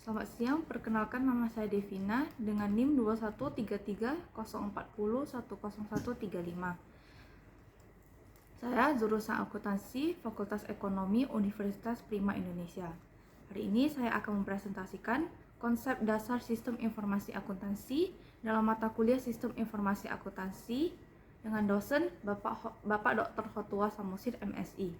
Selamat siang, perkenalkan nama saya Devina dengan NIM 213304010135. Saya jurusan akuntansi Fakultas Ekonomi Universitas Prima Indonesia. Hari ini saya akan mempresentasikan konsep dasar sistem informasi akuntansi dalam mata kuliah sistem informasi akuntansi dengan dosen Bapak Dr. Khotua Samosir MSI.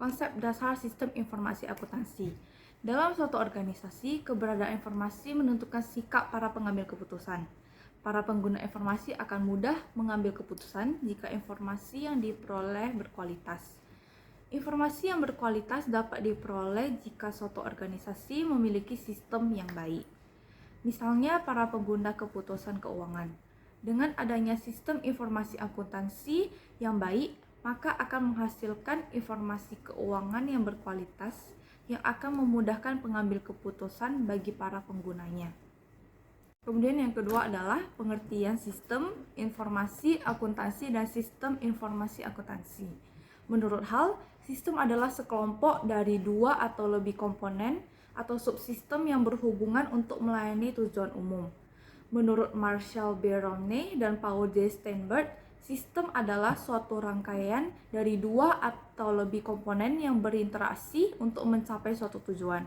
Konsep dasar sistem informasi akuntansi. Dalam suatu organisasi, keberadaan informasi menentukan sikap para pengambil keputusan. Para pengguna informasi akan mudah mengambil keputusan jika informasi yang diperoleh berkualitas. Informasi yang berkualitas dapat diperoleh jika suatu organisasi memiliki sistem yang baik. Misalnya, para pengguna keputusan keuangan. Dengan adanya sistem informasi akuntansi yang baik, maka akan menghasilkan informasi keuangan yang berkualitas yang akan memudahkan pengambil keputusan bagi para penggunanya. Kemudian yang kedua adalah pengertian sistem informasi akuntansi dan sistem informasi akuntansi. Menurut Hall, sistem adalah sekelompok dari dua atau lebih komponen atau subsistem yang berhubungan untuk melayani tujuan umum. Menurut Marshall B. Romney dan Paul J. Steinberg, sistem adalah suatu rangkaian dari dua atau lebih komponen yang berinteraksi untuk mencapai suatu tujuan.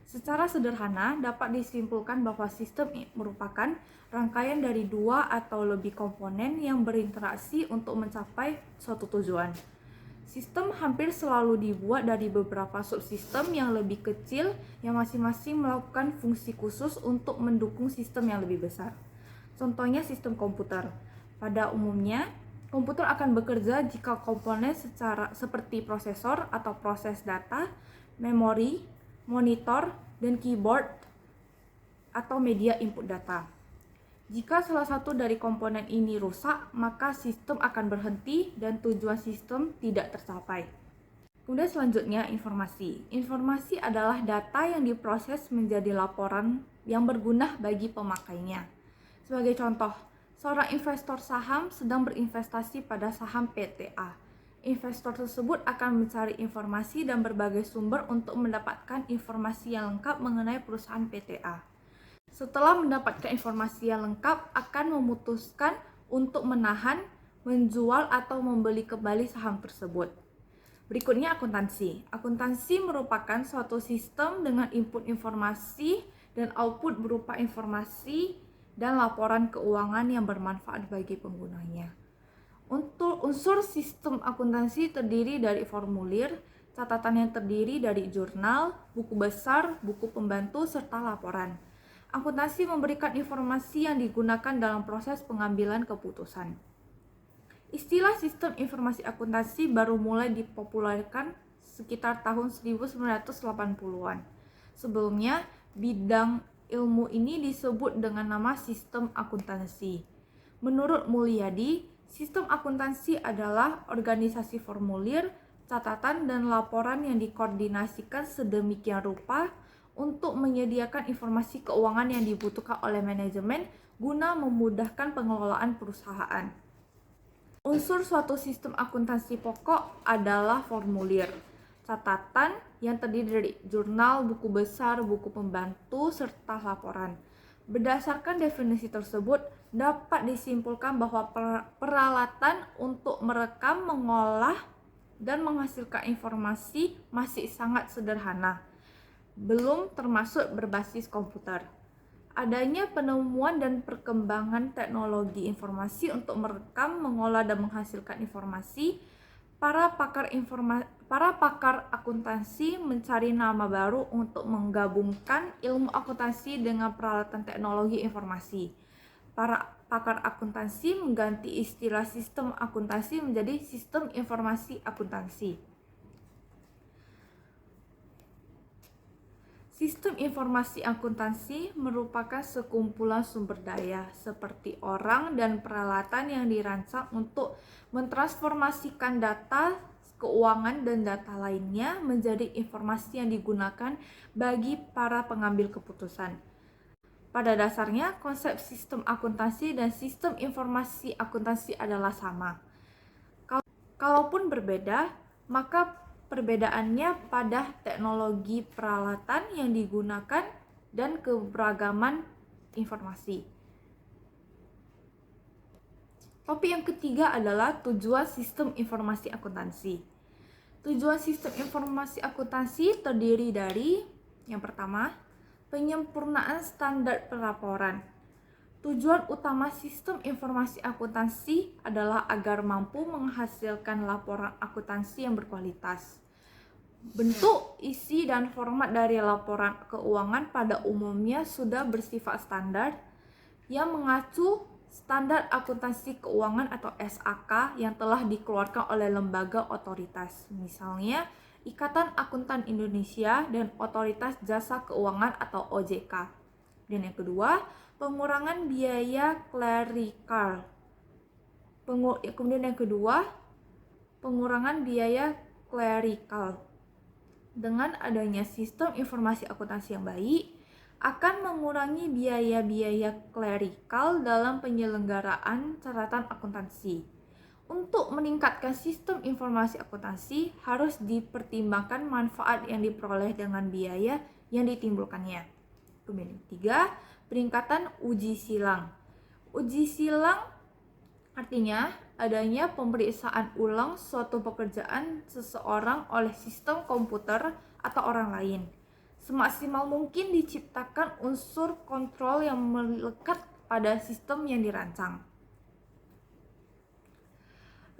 Secara sederhana, dapat disimpulkan bahwa sistem merupakan rangkaian dari dua atau lebih komponen yang berinteraksi untuk mencapai suatu tujuan. Sistem hampir selalu dibuat dari beberapa subsistem yang lebih kecil yang masing-masing melakukan fungsi khusus untuk mendukung sistem yang lebih besar. Contohnya sistem komputer. Pada umumnya, komputer akan bekerja jika komponen seperti prosesor atau proses data, memori, monitor, dan keyboard atau media input data. Jika salah satu dari komponen ini rusak, maka sistem akan berhenti dan tujuan sistem tidak tercapai. Kemudian selanjutnya informasi. Informasi adalah data yang diproses menjadi laporan yang berguna bagi pemakainya. Sebagai contoh, seorang investor saham sedang berinvestasi pada saham PTA. Investor tersebut akan mencari informasi dan berbagai sumber untuk mendapatkan informasi yang lengkap mengenai perusahaan PTA. Setelah mendapatkan informasi yang lengkap, akan memutuskan untuk menahan, menjual, atau membeli kembali saham tersebut. Berikutnya akuntansi. Akuntansi merupakan suatu sistem dengan input informasi dan output berupa informasi dan laporan keuangan yang bermanfaat bagi penggunanya. Untuk unsur sistem akuntansi terdiri dari formulir, catatan yang terdiri dari jurnal, buku besar, buku pembantu, serta laporan. Akuntansi memberikan informasi yang digunakan dalam proses pengambilan keputusan. Istilah sistem informasi akuntansi baru mulai dipopulerkan sekitar tahun 1980-an. Sebelumnya, bidang ilmu ini disebut dengan nama sistem akuntansi. Menurut Mulyadi, sistem akuntansi adalah organisasi formulir, catatan, dan laporan yang dikoordinasikan sedemikian rupa untuk menyediakan informasi keuangan yang dibutuhkan oleh manajemen guna memudahkan pengelolaan perusahaan. Unsur suatu sistem akuntansi pokok adalah formulir, catatan yang terdiri dari jurnal, buku besar, buku pembantu, serta laporan. Berdasarkan definisi tersebut, dapat disimpulkan bahwa peralatan untuk merekam, mengolah, dan menghasilkan informasi masih sangat sederhana, belum termasuk berbasis komputer. Adanya penemuan dan perkembangan teknologi informasi untuk merekam, mengolah, dan menghasilkan informasi, para pakar akuntansi mencari nama baru untuk menggabungkan ilmu akuntansi dengan peralatan teknologi informasi. Para pakar akuntansi mengganti istilah sistem akuntansi menjadi sistem informasi akuntansi. Sistem informasi akuntansi merupakan sekumpulan sumber daya seperti orang dan peralatan yang dirancang untuk mentransformasikan data keuangan dan data lainnya menjadi informasi yang digunakan bagi para pengambil keputusan. Pada dasarnya, konsep sistem akuntansi dan sistem informasi akuntansi adalah sama. Kalaupun berbeda, maka perbedaannya pada teknologi peralatan yang digunakan dan keberagaman informasi. Topik yang ketiga adalah tujuan sistem informasi akuntansi. Tujuan sistem informasi akuntansi terdiri dari yang pertama, penyempurnaan standar pelaporan. Tujuan utama sistem informasi akuntansi adalah agar mampu menghasilkan laporan akuntansi yang berkualitas. Bentuk, isi, dan format dari laporan keuangan pada umumnya sudah bersifat standar yang mengacu standar akuntansi keuangan atau SAK yang telah dikeluarkan oleh lembaga otoritas, misalnya Ikatan Akuntan Indonesia dan Otoritas Jasa Keuangan atau OJK. Dan yang kedua, pengurangan biaya klerikal. Kemudian yang kedua, pengurangan biaya klerikal. Dengan adanya sistem informasi akuntansi yang baik, akan mengurangi biaya-biaya klerikal dalam penyelenggaraan catatan akuntansi. Untuk meningkatkan sistem informasi akuntansi, harus dipertimbangkan manfaat yang diperoleh dengan biaya yang ditimbulkannya. Kemudian ketiga, peningkatan uji silang. Uji silang artinya adanya pemeriksaan ulang suatu pekerjaan seseorang oleh sistem komputer atau orang lain. Semaksimal mungkin diciptakan unsur kontrol yang melekat pada sistem yang dirancang.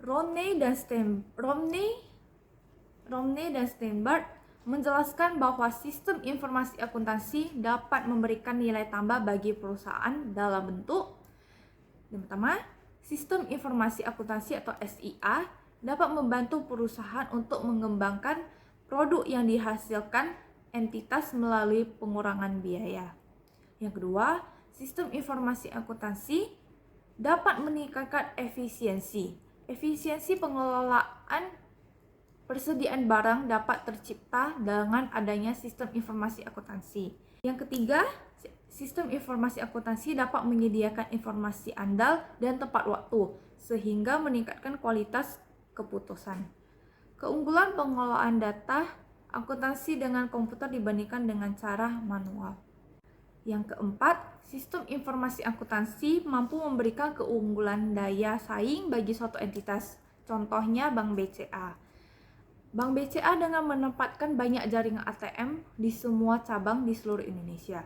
Romney dan Steinberg menjelaskan bahwa sistem informasi akuntansi dapat memberikan nilai tambah bagi perusahaan dalam bentuk yang pertama, sistem informasi akuntansi atau SIA dapat membantu perusahaan untuk mengembangkan produk yang dihasilkan entitas melalui pengurangan biaya. Yang kedua, sistem informasi akuntansi dapat meningkatkan efisiensi. Efisiensi pengelolaan persediaan barang dapat tercipta dengan adanya sistem informasi akuntansi. Yang ketiga, sistem informasi akuntansi dapat menyediakan informasi andal dan tepat waktu, sehingga meningkatkan kualitas keputusan. Keunggulan pengelolaan data akuntansi dengan komputer dibandingkan dengan cara manual. Yang keempat, sistem informasi akuntansi mampu memberikan keunggulan daya saing bagi suatu entitas. Contohnya Bank BCA. Bank BCA dengan menempatkan banyak jaringan ATM di semua cabang di seluruh Indonesia.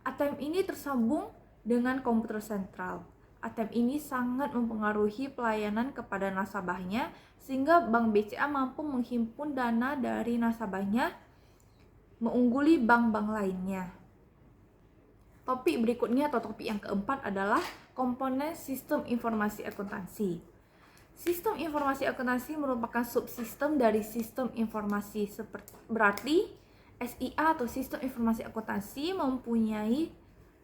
ATM ini tersambung dengan komputer sentral. ATM ini sangat mempengaruhi pelayanan kepada nasabahnya, sehingga Bank BCA mampu menghimpun dana dari nasabahnya, mengungguli bank-bank lainnya. Topik berikutnya atau topik yang keempat adalah komponen sistem informasi akuntansi. Sistem informasi akuntansi merupakan subsistem dari sistem informasi berarti SIA atau sistem informasi akuntansi mempunyai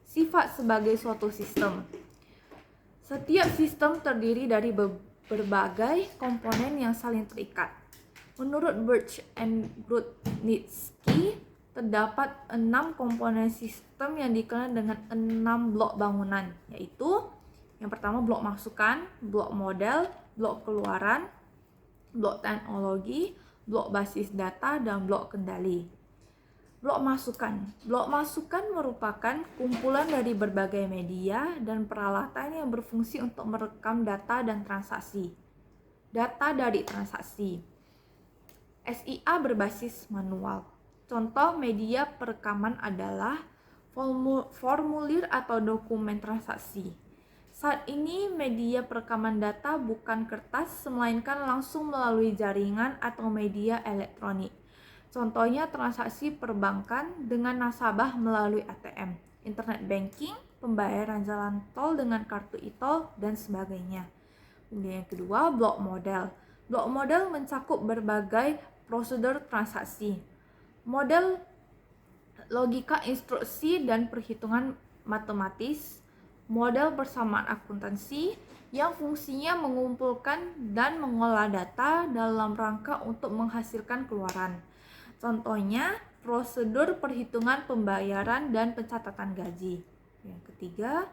sifat sebagai suatu sistem. Setiap sistem terdiri dari berbagai komponen yang saling terikat. Menurut Birch and Grudnitsky, terdapat 6 komponen sistem yang dikenal dengan 6 blok bangunan, yaitu yang pertama blok masukan, blok model, blok keluaran, blok teknologi, blok basis data, dan blok kendali. Blok masukan. Blok masukan merupakan kumpulan dari berbagai media dan peralatan yang berfungsi untuk merekam data dan transaksi. Data dari transaksi. SIA berbasis manual. Contoh media perekaman adalah formulir atau dokumen transaksi. Saat ini media perekaman data bukan kertas, melainkan langsung melalui jaringan atau media elektronik. Contohnya transaksi perbankan dengan nasabah melalui ATM, internet banking, pembayaran jalan tol dengan kartu e-tol, dan sebagainya. Kemudian yang kedua, blok model. Blok model mencakup berbagai prosedur transaksi, model logika instruksi dan perhitungan matematis, model persamaan akuntansi yang fungsinya mengumpulkan dan mengolah data dalam rangka untuk menghasilkan keluaran. Contohnya, prosedur perhitungan pembayaran dan pencatatan gaji. Yang ketiga,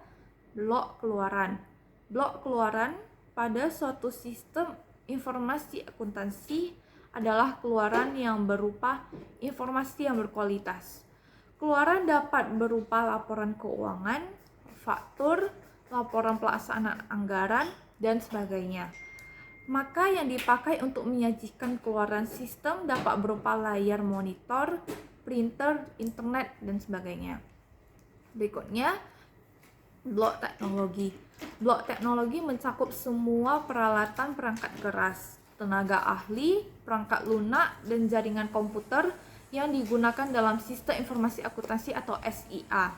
blok keluaran. Blok keluaran pada suatu sistem informasi akuntansi adalah keluaran yang berupa informasi yang berkualitas. Keluaran dapat berupa laporan keuangan, faktur, laporan pelaksanaan anggaran, dan sebagainya. Maka yang dipakai untuk menyajikan keluaran sistem dapat berupa layar monitor, printer, internet, dan sebagainya. Berikutnya, blok teknologi. Blok teknologi mencakup semua peralatan perangkat keras, tenaga ahli, perangkat lunak, dan jaringan komputer yang digunakan dalam sistem informasi akuntansi atau SIA.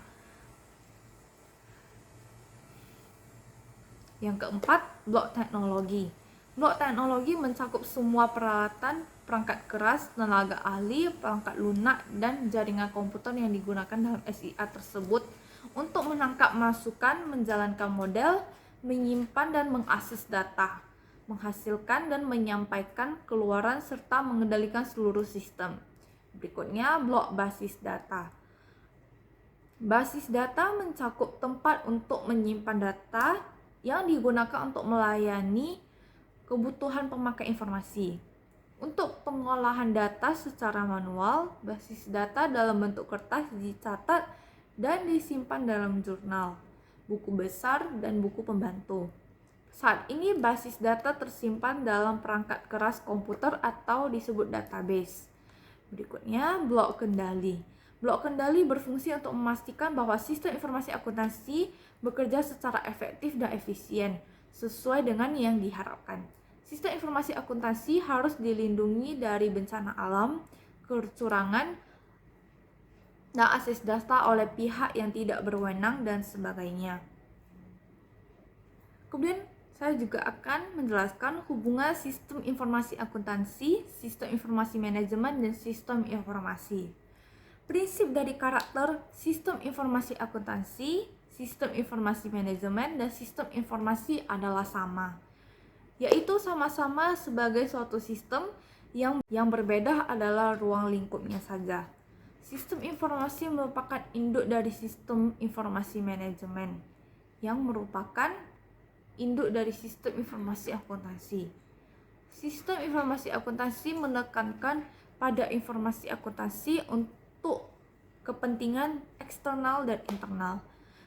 Yang keempat, blok teknologi. Blok teknologi mencakup semua peralatan perangkat keras, tenaga ahli, perangkat lunak, dan jaringan komputer yang digunakan dalam SIA tersebut untuk menangkap masukan, menjalankan model, menyimpan dan mengakses data, menghasilkan dan menyampaikan keluaran, serta mengendalikan seluruh sistem. Berikutnya, blok basis data. Basis data mencakup tempat untuk menyimpan data yang digunakan untuk melayani kebutuhan pemakai informasi. Untuk pengolahan data secara manual, basis data dalam bentuk kertas dicatat dan disimpan dalam jurnal, buku besar, dan buku pembantu. Saat ini basis data tersimpan dalam perangkat keras komputer atau disebut database. Berikutnya, blok kendali. Blok kendali berfungsi untuk memastikan bahwa sistem informasi akuntansi bekerja secara efektif dan efisien, sesuai dengan yang diharapkan. Sistem informasi akuntansi harus dilindungi dari bencana alam, kecurangan, dan akses data oleh pihak yang tidak berwenang, dan sebagainya. Kemudian saya juga akan menjelaskan hubungan sistem informasi akuntansi, sistem informasi manajemen, dan sistem informasi. Prinsip dari karakter sistem informasi akuntansi, sistem informasi manajemen, dan sistem informasi adalah sama, yaitu sama-sama sebagai suatu sistem yang berbeda adalah ruang lingkupnya saja. Sistem informasi merupakan induk dari sistem informasi manajemen, yang merupakan induk dari sistem informasi akuntansi. Sistem informasi akuntansi menekankan pada informasi akuntansi untuk kepentingan eksternal dan internal.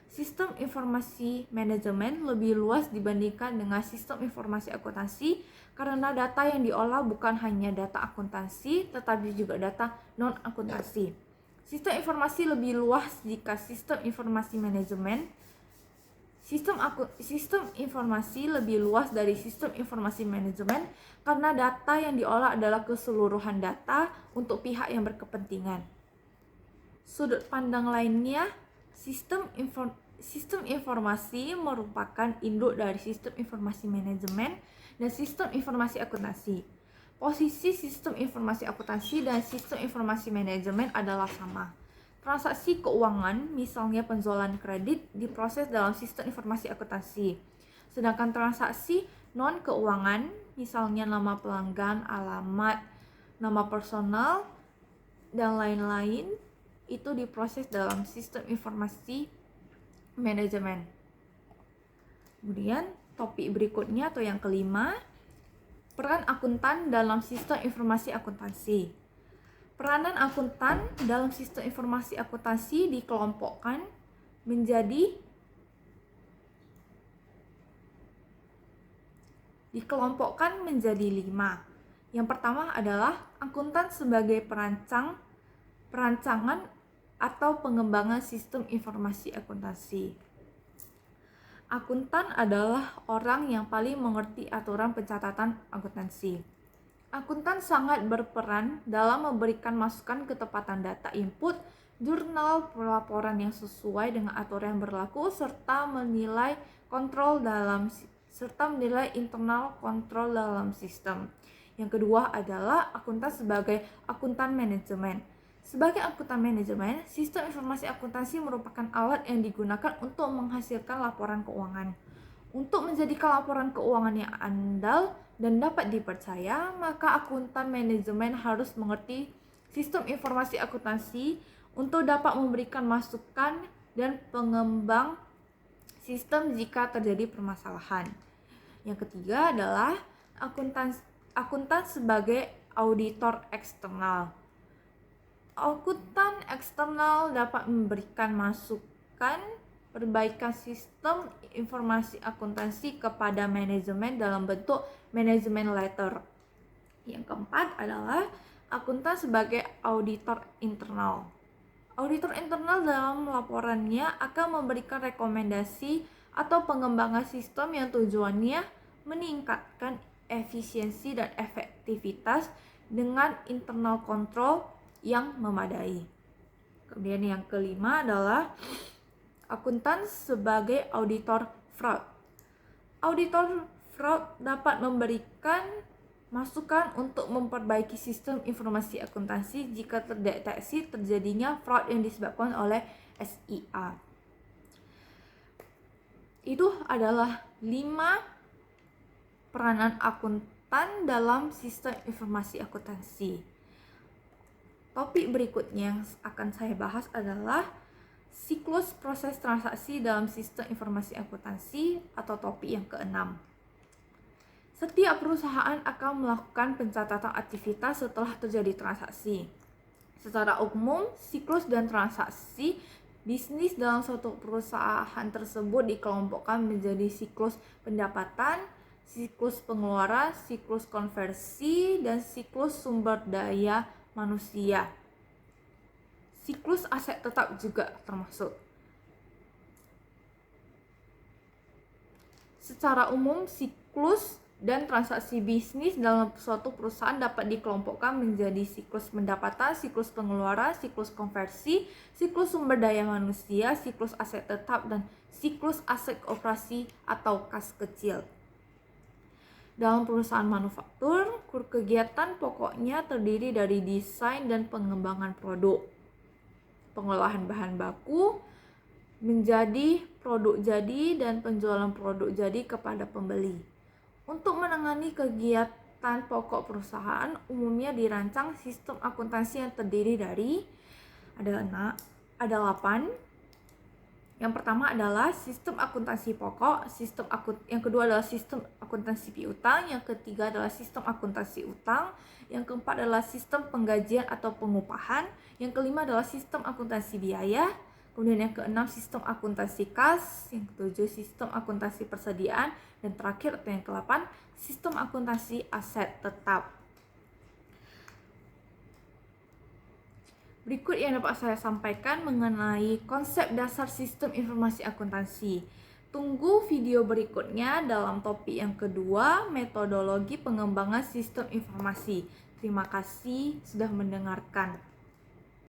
Sistem informasi manajemen lebih luas dibandingkan dengan sistem informasi akuntansi karena data yang diolah bukan hanya data akuntansi tetapi juga data non-akuntansi. Sistem informasi lebih luas jika sistem informasi manajemen. Sistem informasi lebih luas dari sistem informasi manajemen karena data yang diolah adalah keseluruhan data untuk pihak yang berkepentingan. Sudut pandang lainnya, sistem informasi merupakan induk dari sistem informasi manajemen dan sistem informasi akuntansi. Posisi sistem informasi akuntansi dan sistem informasi manajemen adalah sama. Transaksi keuangan, misalnya penjualan kredit, diproses dalam sistem informasi akuntansi. Sedangkan transaksi non-keuangan, misalnya nama pelanggan, alamat, nama personal, dan lain-lain, itu diproses dalam sistem informasi manajemen. Kemudian topik berikutnya atau yang kelima, peran akuntan dalam sistem informasi akuntansi. Peranan akuntan dalam sistem informasi akuntansi dikelompokkan menjadi 5. Yang pertama adalah akuntan sebagai perancangan atau pengembangan sistem informasi akuntansi. Akuntan adalah orang yang paling mengerti aturan pencatatan akuntansi. Akuntan sangat berperan dalam memberikan masukan ketepatan data input, jurnal pelaporan yang sesuai dengan aturan yang berlaku, serta menilai internal kontrol dalam sistem. Yang kedua adalah akuntan sebagai akuntan manajemen. Sebagai akuntan manajemen, sistem informasi akuntansi merupakan alat yang digunakan untuk menghasilkan laporan keuangan. Untuk menjadikan laporan keuangan yang andal dan dapat dipercaya, maka akuntan manajemen harus mengerti sistem informasi akuntansi untuk dapat memberikan masukan dan pengembang sistem jika terjadi permasalahan. Yang ketiga adalah akuntan sebagai auditor eksternal. Akuntan eksternal dapat memberikan masukan perbaikan sistem informasi akuntansi kepada manajemen dalam bentuk manajemen letter. Yang keempat adalah akuntan sebagai auditor internal. Auditor internal dalam laporannya akan memberikan rekomendasi atau pengembangan sistem yang tujuannya meningkatkan efisiensi dan efektivitas dengan internal control yang memadai. Kemudian yang kelima adalah akuntan sebagai auditor fraud. Auditor fraud dapat memberikan masukan untuk memperbaiki sistem informasi akuntansi jika terdeteksi terjadinya fraud yang disebabkan oleh SIA. Itu adalah 5 peranan akuntan dalam sistem informasi akuntansi. Topik berikutnya yang akan saya bahas adalah siklus proses transaksi dalam sistem informasi akuntansi atau topik yang keenam. Setiap perusahaan akan melakukan pencatatan aktivitas setelah terjadi transaksi. Secara umum, siklus dan transaksi bisnis dalam suatu perusahaan tersebut dikelompokkan menjadi siklus pendapatan, siklus pengeluaran, siklus konversi, dan siklus sumber daya manusia. Siklus aset tetap juga termasuk. Secara umum, siklus dan transaksi bisnis dalam suatu perusahaan dapat dikelompokkan menjadi siklus pendapatan, siklus pengeluaran, siklus konversi, siklus sumber daya manusia, siklus aset tetap, dan siklus aset operasi atau kas kecil. Dalam perusahaan manufaktur, kegiatan pokoknya terdiri dari desain dan pengembangan produk, pengolahan bahan baku menjadi produk jadi, dan penjualan produk jadi kepada pembeli. Untuk menangani kegiatan pokok perusahaan, umumnya dirancang sistem akuntansi yang terdiri dari ada 8. Yang pertama adalah sistem akuntansi pokok, yang kedua adalah sistem akuntansi piutang, yang ketiga adalah sistem akuntansi utang, yang keempat adalah sistem penggajian atau pengupahan, yang kelima adalah sistem akuntansi biaya, kemudian yang keenam sistem akuntansi kas, yang ketujuh sistem akuntansi persediaan, dan terakhir atau yang ke-8 sistem akuntansi aset tetap. Berikut yang dapat saya sampaikan mengenai konsep dasar sistem informasi akuntansi. Tunggu video berikutnya dalam topik yang kedua, metodologi pengembangan sistem informasi. Terima kasih sudah mendengarkan.